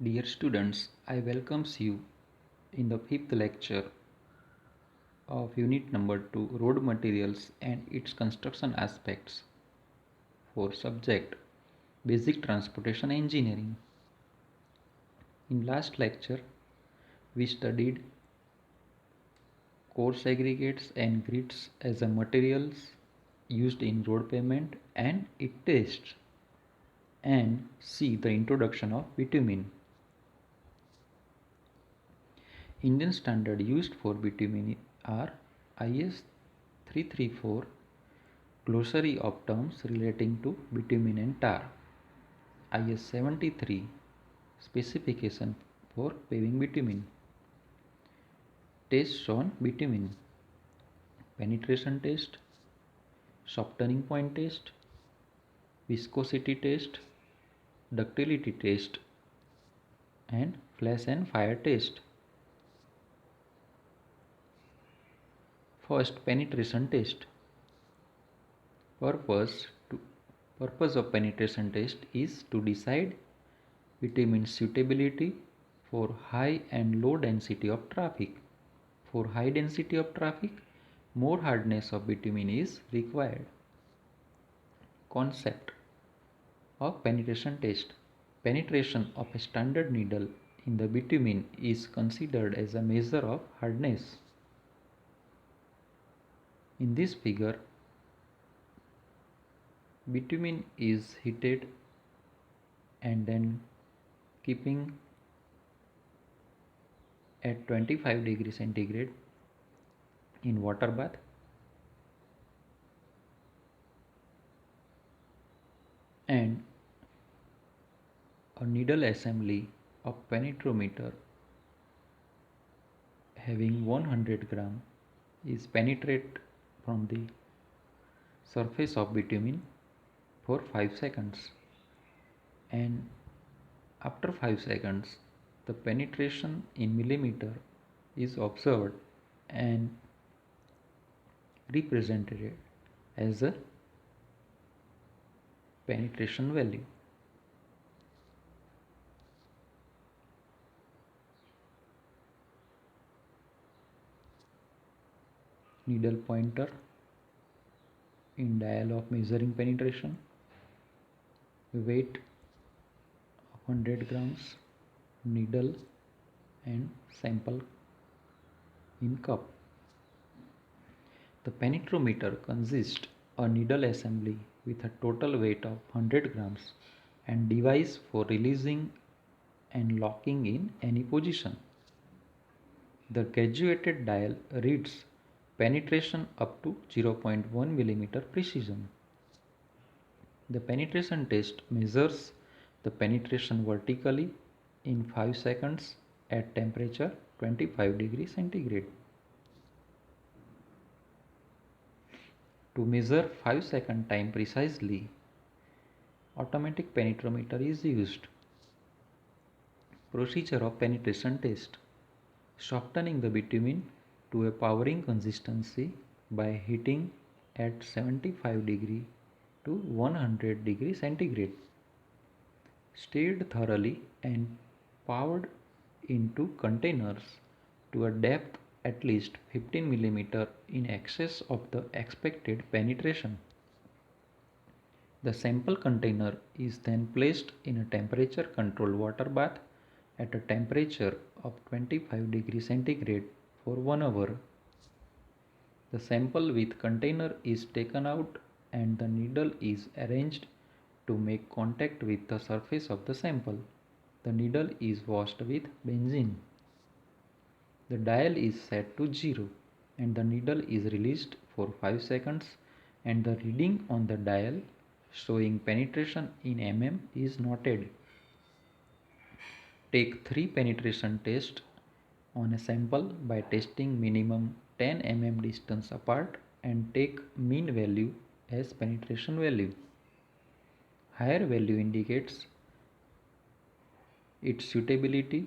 Dear students, I welcomes you in the fifth lecture of unit number 2 road materials and its construction aspects for subject basic transportation engineering. In last lecture we studied coarse aggregates and grids as a materials used in road pavement and its tests and see the introduction of bitumen. Indian standard used for bitumen are IS 334 Glossary of terms relating to bitumen and tar, IS 73 Specification for paving bitumen. Tests on bitumen: penetration test, softening point test, viscosity test, ductility test, and flash and fire test. First, penetration test. Purpose to Purpose of penetration test is to decide bitumen suitability for high and low density of traffic. For high density of traffic, more hardness of bitumen is required. Concept of penetration test. Penetration of a standard needle in the bitumen is considered as a measure of hardness. In this figure, bitumen is heated and then keeping at 25 degrees centigrade in water bath. And a needle assembly of penetrometer having 100 gram is penetrate from the surface of bitumen for 5 seconds, and after 5 seconds the penetration in millimeter is observed and represented as a penetration value. Needle pointer in dial of measuring penetration, weight of 100 grams, needle and sample in cup. The penetrometer consists a needle assembly with a total weight of 100 grams and device for releasing and locking in any position. The graduated dial reads penetration up to 0.1 mm precision. The penetration test measures the penetration vertically in 5 seconds at temperature 25 degrees centigrade. To measure 5-second time precisely, automatic penetrometer is used. Procedure of penetration test: softening the bitumen to a powering consistency by heating at 75 degree to 100 degree centigrade. Stirred thoroughly and poured into containers to a depth at least 15 mm in excess of the expected penetration. The sample container is then placed in a temperature controlled water bath at a temperature of 25 degrees centigrade for 1 hour. The sample with container is taken out and the needle is arranged to make contact with the surface of the sample. The needle is washed with benzene. The dial is set to 0 and the needle is released for 5 seconds, and the reading on the dial showing penetration in mm is noted. Take 3 penetration tests on a sample by testing minimum 10 mm distance apart and take mean value as penetration value. Higher value indicates its suitability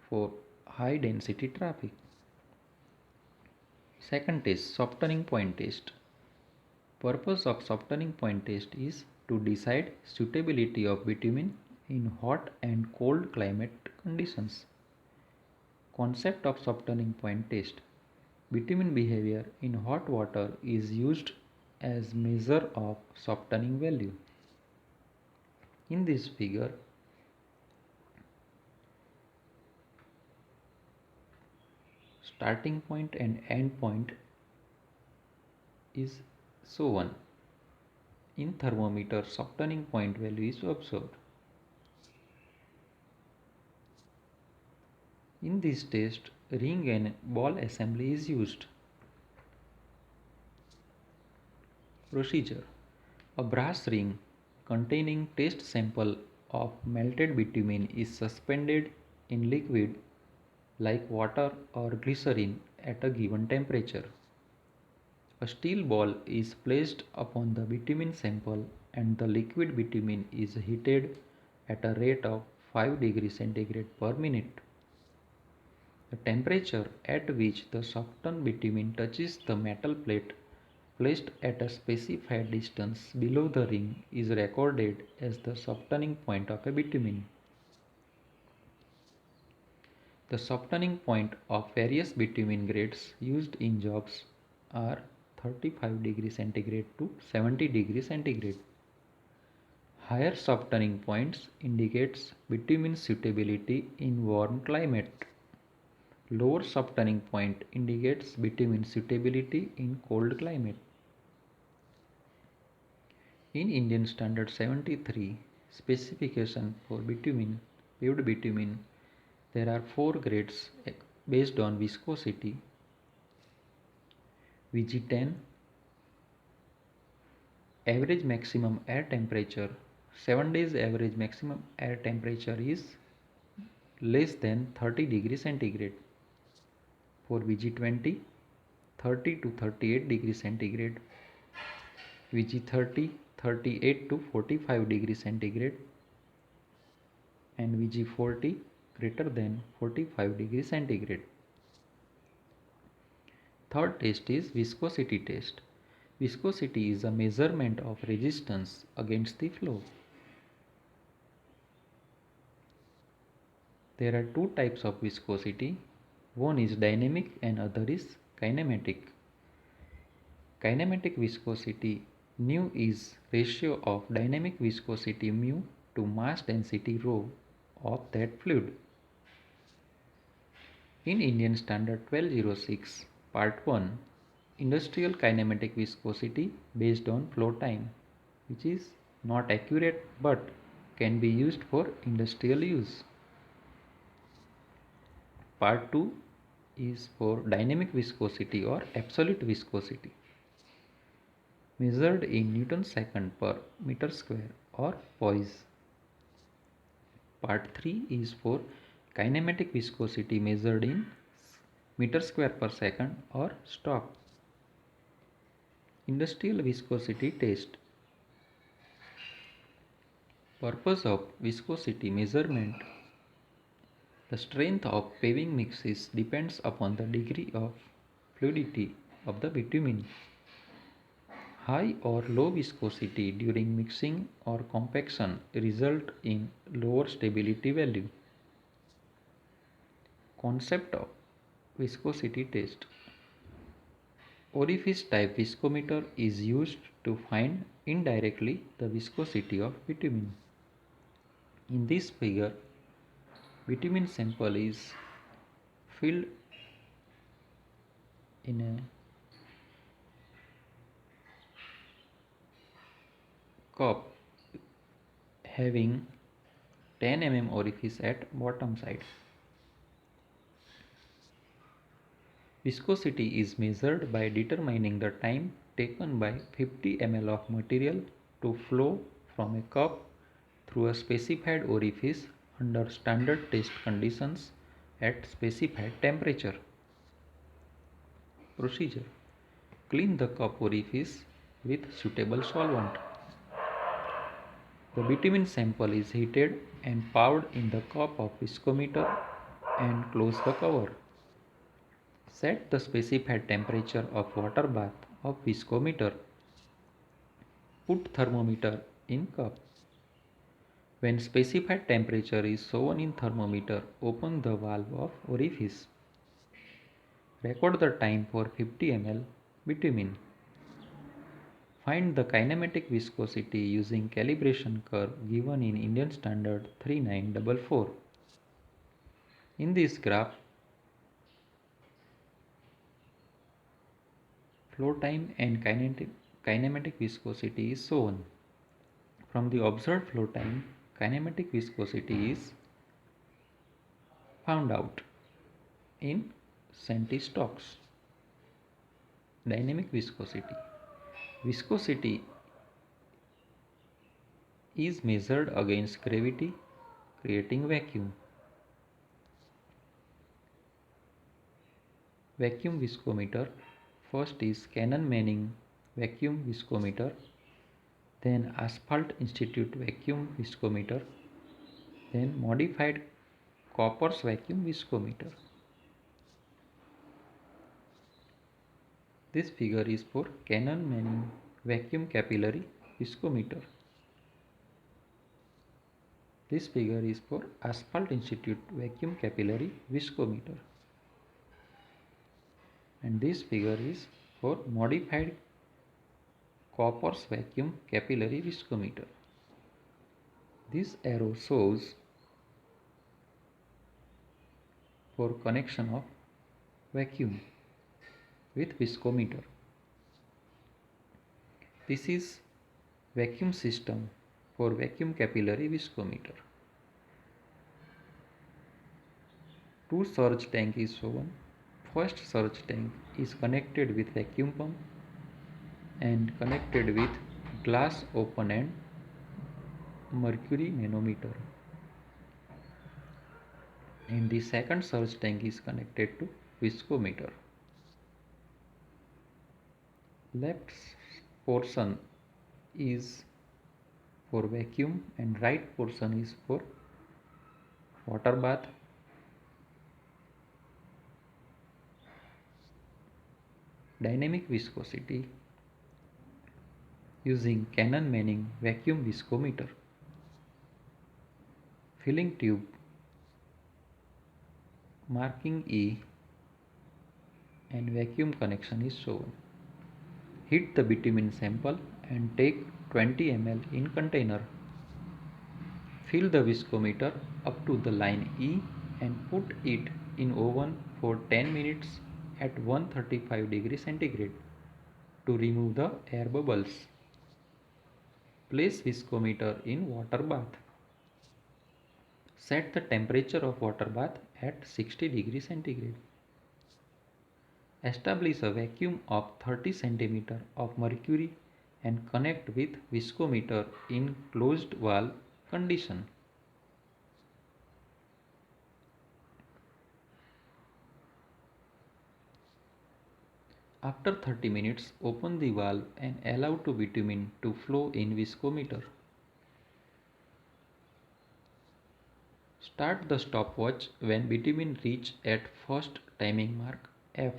for high density traffic. Second test, softening point test. Purpose of softening point test is to decide suitability of bitumen in hot and cold climate conditions. Concept of softening point test. Bitumen behavior in hot water is used as measure of softening value. In this figure, starting point and end point is shown. In thermometer, softening point value is observed. In this test, ring and ball assembly is used. Procedure. A brass ring containing test sample of melted bitumen is suspended in liquid like water or glycerin at a given temperature. A steel ball is placed upon the bitumen sample and the liquid bitumen is heated at a rate of 5 degrees centigrade per minute. The temperature at which the softened bitumen touches the metal plate placed at a specified distance below the ring is recorded as the softening point of a bitumen. The softening point of various bitumen grades used in jobs are 35 degrees centigrade to 70 degrees centigrade. Higher softening points indicates bitumen suitability in warm climate. Lower softening point indicates bitumen suitability in cold climate. In Indian Standard 73 specification for bitumen, paved bitumen, there are 4 grades based on viscosity. VG10, average maximum air temperature, 7 days average maximum air temperature is less than 30 degrees centigrade. For VG20, 30 to 38 degrees centigrade. VG30, 38 to 45 degrees centigrade. And VG40 greater than 45 degrees centigrade. Third test is viscosity test. Viscosity is a measurement of resistance against the flow. There are 2 types of viscosity. One is dynamic and other is kinematic. Kinematic viscosity nu is ratio of dynamic viscosity mu to mass density rho of that fluid. In Indian Standard 1206 Part 1, industrial kinematic viscosity based on flow time, which is not accurate but can be used for industrial use. Part 2 is for dynamic viscosity or absolute viscosity, measured in Newton second per meter square or poise. Part 3 is for kinematic viscosity measured in meter square per second or stock. Industrial viscosity test. Purpose of viscosity measurement. The strength of paving mixes depends upon the degree of fluidity of the bitumen. High or low viscosity during mixing or compaction result in lower stability value. Concept of viscosity test. Orifice type viscometer is used to find indirectly the viscosity of bitumen. In this figure, bitumen sample is filled in a cup having 10 mm orifice at bottom side. Viscosity is measured by determining the time taken by 50 ml of material to flow from a cup through a specified orifice under standard test conditions at specified temperature. Procedure. Clean the cup orifice with suitable solvent. The bitumen sample is heated and poured in the cup of viscometer and close the cover. Set the specified temperature of water bath of viscometer. Put thermometer in cup. When specified temperature is shown in thermometer, open the valve of orifice. Record the time for 50 ml bitumen. Find the kinematic viscosity using calibration curve given in Indian Standard 3944. In this graph, flow time and kinematic viscosity is shown. From the observed flow time, kinematic viscosity is found out in centi-stocks. Dynamic viscosity. Viscosity is measured against gravity, creating vacuum. Vacuum viscometer. First is Cannon-Manning vacuum viscometer, then Asphalt Institute vacuum viscometer, then modified Koppers vacuum viscometer. This figure is for Cannon-Manning vacuum capillary viscometer. This figure is for Asphalt Institute vacuum capillary viscometer. And this figure is for modified Koppers vacuum capillary viscometer. This arrow shows for connection of vacuum with viscometer. This is vacuum system for vacuum capillary viscometer. Two surge tank is shown. First surge tank is connected with vacuum pump and connected with glass open end mercury manometer. And the second surge tank is connected to viscometer. Left portion is for vacuum and right portion is for water bath. Dynamic viscosity using Cannon-Manning vacuum viscometer. Filling tube marking E and vacuum connection is shown. Heat the bitumen sample and take 20 ml in container. Fill the viscometer up to the line E and put it in oven for 10 minutes at 135 degrees centigrade to remove the air bubbles. Place viscometer in water bath. Set the temperature of water bath at 60 degrees centigrade. Establish a vacuum of 30 cm of mercury and connect with viscometer in closed valve condition. After 30 minutes, open the valve and allow to bitumen to flow in viscometer. Start the stopwatch when bitumen reach at first timing mark F.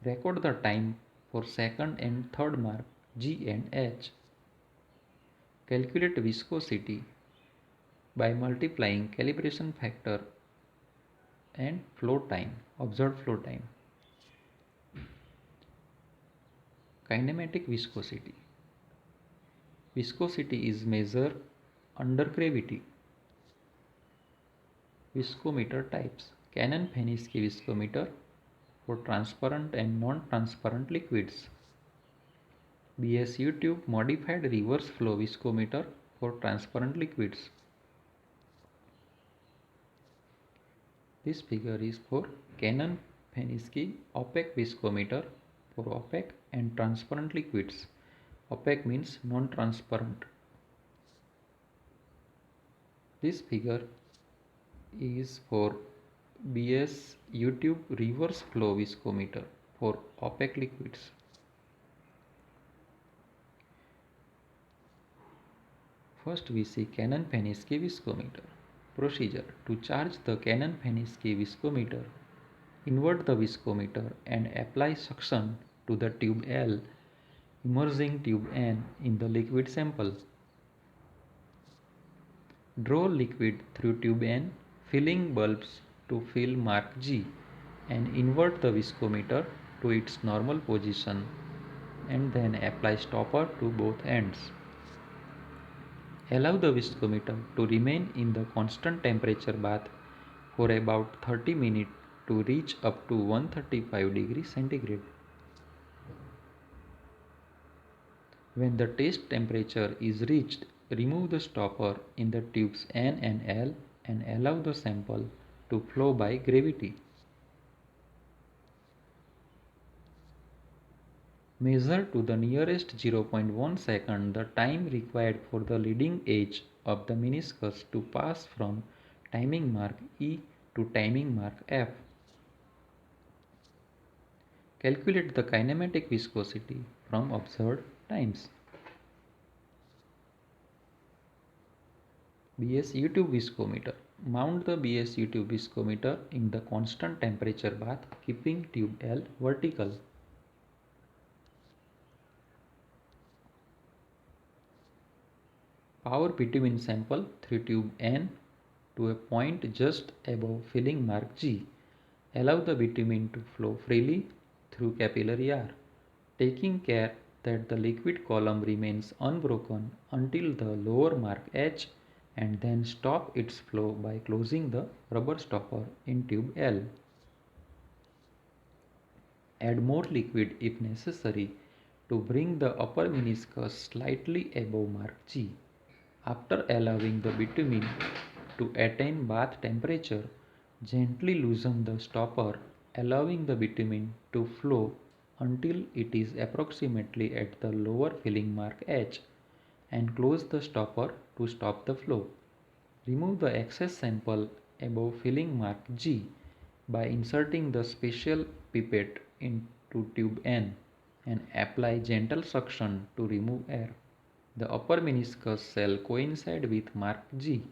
Record the time for second and third mark G and H. Calculate viscosity by multiplying calibration factor and flow time, observed flow time. Kinematic viscosity. Viscosity is measured under gravity. Viscometer types. Cannon-Penniski viscometer for transparent and non-transparent liquids. BSU tube modified reverse flow viscometer for transparent liquids. This figure is for Cannon-Penniski opaque viscometer for opaque and transparent liquids. Opaque means non-transparent. This figure is for BS YouTube reverse flow viscometer for opaque liquids. First we see Cannon-Penniski viscometer. Procedure. To charge the Cannon-Penniski viscometer, invert the viscometer and apply suction to the tube L Immersing tube N in the liquid sample. Draw liquid through tube N, filling bulbs to fill mark G, and invert the viscometer to its normal position, and then apply stopper to both ends. Allow the viscometer to remain in the constant temperature bath for about 30 minutes to reach up to 135 degrees centigrade. When the test temperature is reached, remove the stopper in the tubes N and L and allow the sample to flow by gravity. Measure to the nearest 0.1 second the time required for the leading edge of the meniscus to pass from timing mark E to timing mark F. Calculate the kinematic viscosity from observed times. BSU tube viscometer. Mount the BSU tube viscometer in the constant temperature bath, keeping tube L vertical. Power bitumen sample through tube N to a point just above filling mark G. Allow the bitumen to flow freely through capillary R, taking care that the liquid column remains unbroken until the lower mark H, and then stop its flow by closing the rubber stopper in tube L. Add more liquid if necessary to bring the upper meniscus slightly above mark G. After allowing the bitumen to attain bath temperature, gently loosen the stopper, allowing the bitumen to flow until it is approximately at the lower filling mark H, and close the stopper to stop the flow. Remove the excess sample above filling mark G by inserting the special pipette into tube N and apply gentle suction to remove air. The upper meniscus shall coincide with mark G.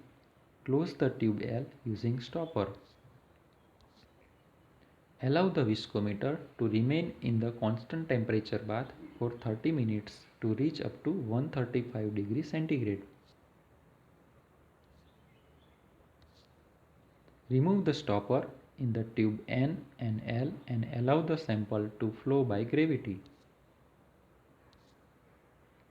Close the tube L using stopper. Allow the viscometer to remain in the constant temperature bath for 30 minutes to reach up to 135 degrees centigrade. Remove the stopper in the tube N and L and allow the sample to flow by gravity.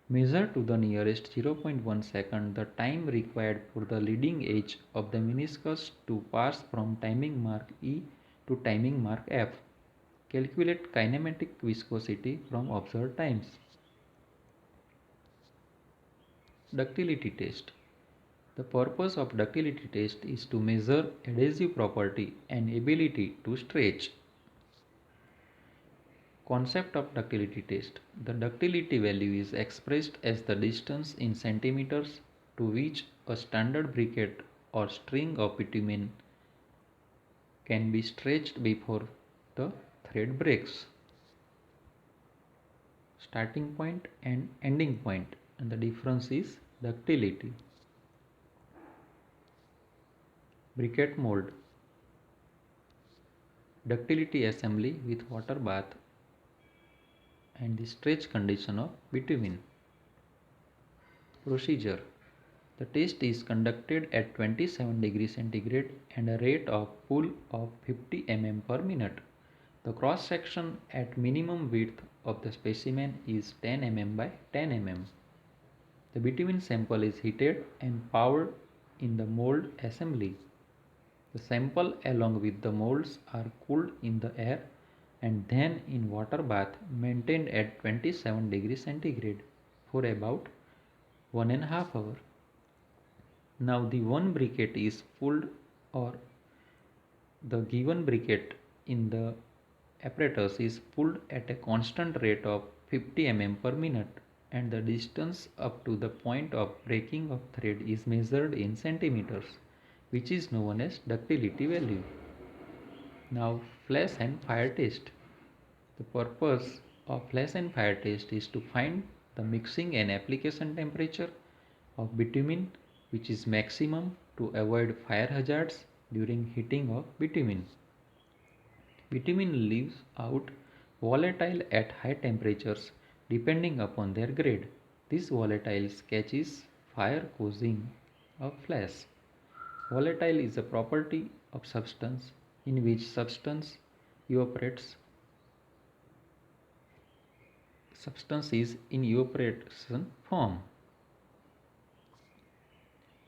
Measure to the nearest 0.1 second the time required for the leading edge of the meniscus to pass from timing mark E to timing mark F. Calculate kinematic viscosity from observed times. Ductility test. The purpose of ductility test is to measure adhesive property and ability to stretch. Concept of ductility test. The ductility value is expressed as the distance in centimeters to which a standard briquette or string of bitumen can be stretched before the thread breaks. Starting point and ending point, and the difference is ductility. Briquette mold. Ductility assembly with water bath and the stretch condition of bitumen. Procedure. The test is conducted at 27 degrees centigrade and a rate of pull of 50 mm per minute. The cross section at minimum width of the specimen is 10 mm by 10 mm. The bitumen sample is heated and powered in the mold assembly. The sample along with the molds are cooled in the air and then in water bath maintained at 27 degrees centigrade for about 1.5 hours. Now the one briquette is pulled, or the given briquette in the apparatus is pulled at a constant rate of 50 mm per minute, and the distance up to the point of breaking of thread is measured in centimeters, which is known as ductility value. Now flash and fire test. The purpose of flash and fire test is to find the mixing and application temperature of bitumen, which is maximum to avoid fire hazards during heating of bitumen. Bitumen leaves out volatile at high temperatures depending upon their grade. This volatile catches fire causing a flash. Volatile is a property of substance in which substance is in evaporation form.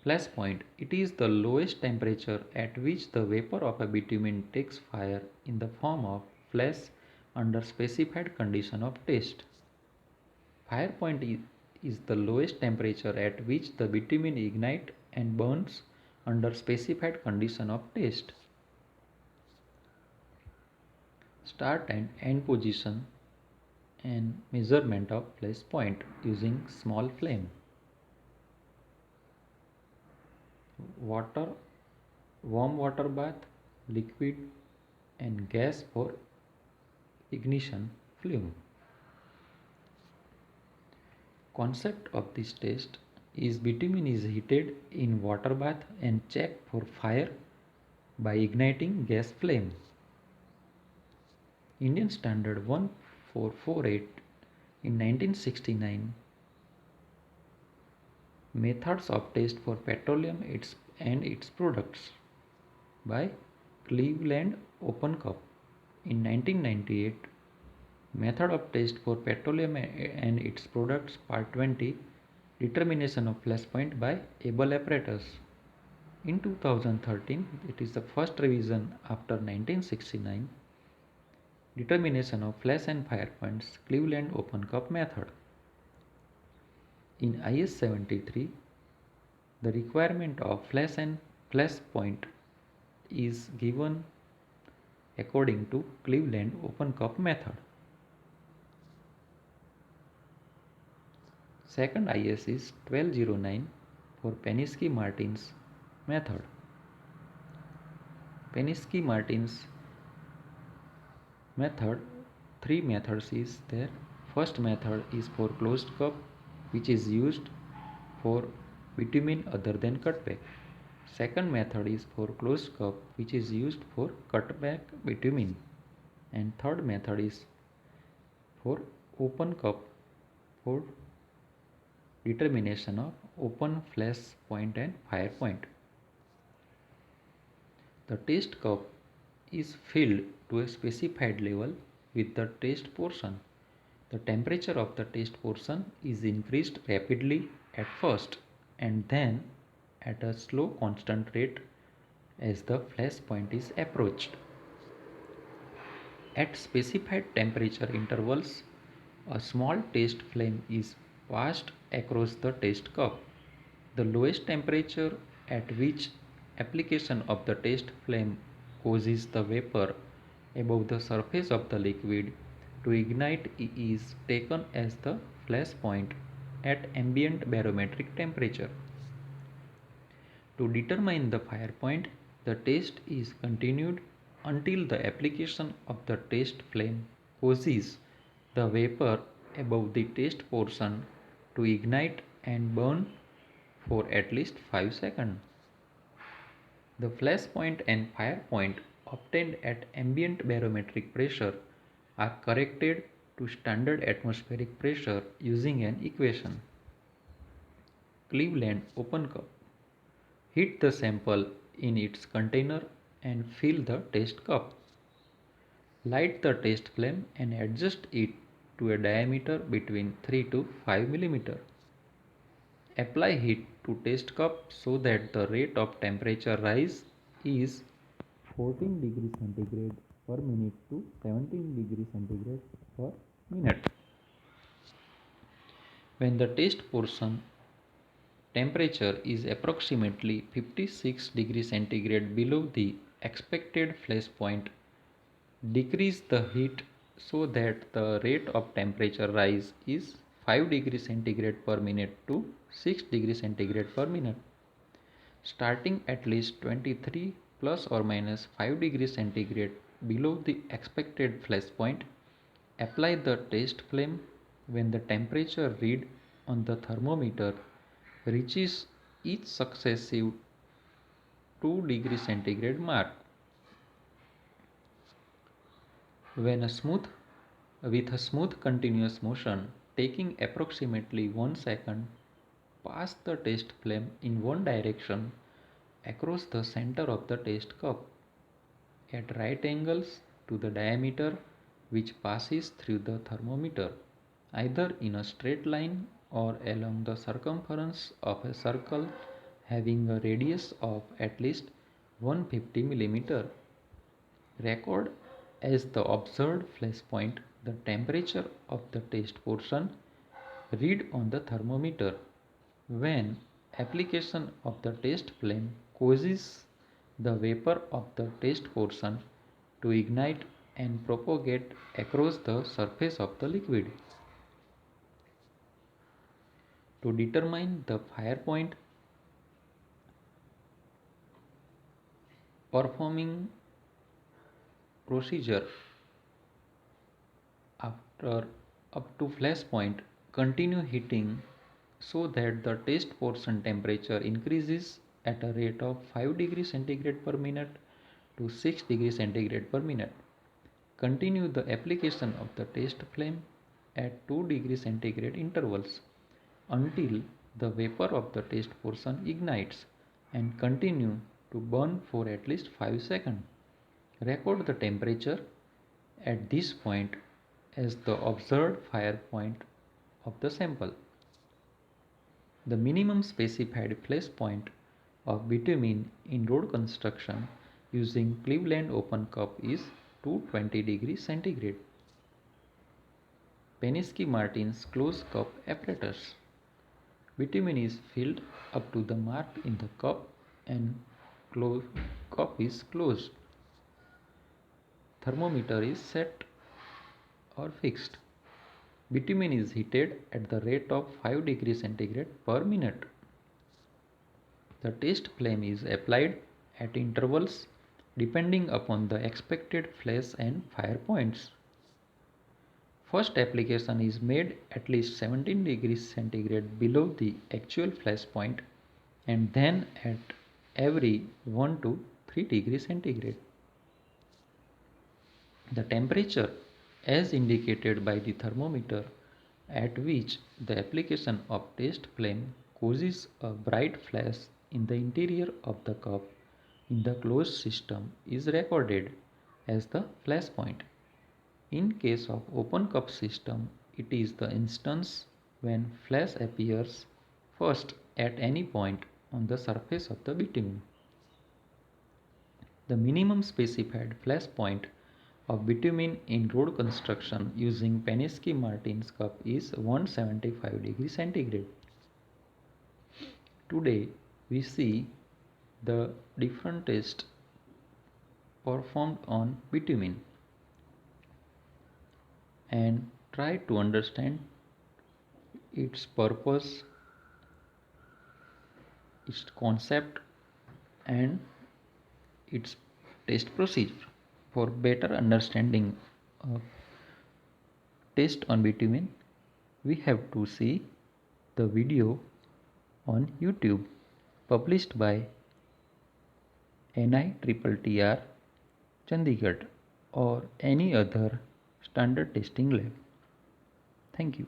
Flash point. It is the lowest temperature at which the vapor of a bitumen takes fire in the form of flash under specified condition of test. Fire point is the lowest temperature at which the bitumen ignites and burns under specified condition of test. Start and end position and measurement of flash point using small flame. Water, warm water bath, liquid and gas for ignition flame. Concept of this test is bitumen is heated in water bath and checked for fire by igniting gas flame. Indian Standard 1448 in 1969. Methods of test for petroleum and its products by Cleveland Open Cup in 1998. Method of test for petroleum and its products part 20. Determination of flash point by Able apparatus. In 2013, it is the first revision after 1969. Determination of flash and fire points, Cleveland Open Cup method. In IS 73, the requirement of flash and flash point is given according to Cleveland Open Cup method. Second IS is 1209 for Penske-Martin's method. Penske-Martin's method, three methods is there. First method is for closed cup, which is used for bitumen other than cutback. Second method is for closed cup, which is used for cutback bitumen. And third method is for open cup for determination of open flash point and fire point. The test cup is filled to a specified level with the test portion. The temperature of the test portion is increased rapidly at first and then at a slow constant rate as the flash point is approached. At specified temperature intervals, a small test flame is passed across the test cup. The lowest temperature at which application of the test flame causes the vapor above the surface of the liquid to ignite is taken as the flash point at ambient barometric temperature. To determine the fire point, the test is continued until the application of the test flame causes the vapor above the test portion to ignite and burn for at least 5 seconds. The flash point and fire point obtained at ambient barometric pressure are corrected to standard atmospheric pressure using an equation. Cleveland Open Cup. Heat the sample in its container and fill the test cup. Light the test flame and adjust it to a diameter between 3 to 5 mm. Apply heat to test cup so that the rate of temperature rise is 14 degrees centigrade per minute to 17 degrees centigrade per minute. When the test portion temperature is approximately 56 degrees centigrade below the expected flash point, decrease the heat so that the rate of temperature rise is 5 degrees centigrade per minute to 6 degrees centigrade per minute. Starting at least 23 plus or minus 5 degrees centigrade below the expected flash point, apply the test flame when the temperature read on the thermometer reaches each successive 2 degrees centigrade mark. With a smooth continuous motion, taking approximately 1 second, pass the test flame in one direction across the center of the test cup at right angles to the diameter which passes through the thermometer, either in a straight line or along the circumference of a circle having a radius of at least 150 mm. Record as the observed flash point the temperature of the test portion read on the thermometer. When application of the test flame causes the vapor of the test portion to ignite and propagate across the surface of the liquid. To determine the fire point, performing procedure after up to flash point, continue heating so that the test portion temperature increases at a rate of 5 degrees centigrade per minute to 6 degrees centigrade per minute. Continue the application of the test flame at 2 degrees centigrade intervals until the vapor of the test portion ignites and continue to burn for at least 5 seconds. Record the temperature at this point as the observed fire point of the sample. The minimum specified flash point of bitumen in road construction using Cleveland open cup is 220 degrees centigrade. Penske Martin's closed cup apparatus. Bitumen is filled up to the mark in the cup and cup is closed. Thermometer is set or fixed. Bitumen is heated at the rate of 5 degrees centigrade per minute. The test flame is applied at intervals depending upon the expected flash and fire points. First application is made at least 17 degrees centigrade below the actual flash point and then at every 1 to 3 degrees centigrade. The temperature as indicated by the thermometer at which the application of test flame causes a bright flash in the interior of the cup in the closed system is recorded as the flash point. In case of open cup system, it is the instance when flash appears first at any point on the surface of the bitumen. The minimum specified flash point of bitumen in road construction using Penske Martin's cup is 175 degrees centigrade. Today we see the different tests performed on bitumen and try to understand its purpose, its concept and its test procedure. For better understanding of test on bitumen, we have to see the video on YouTube published by NITTR Chandigarh or any other standard testing lab. Thank you.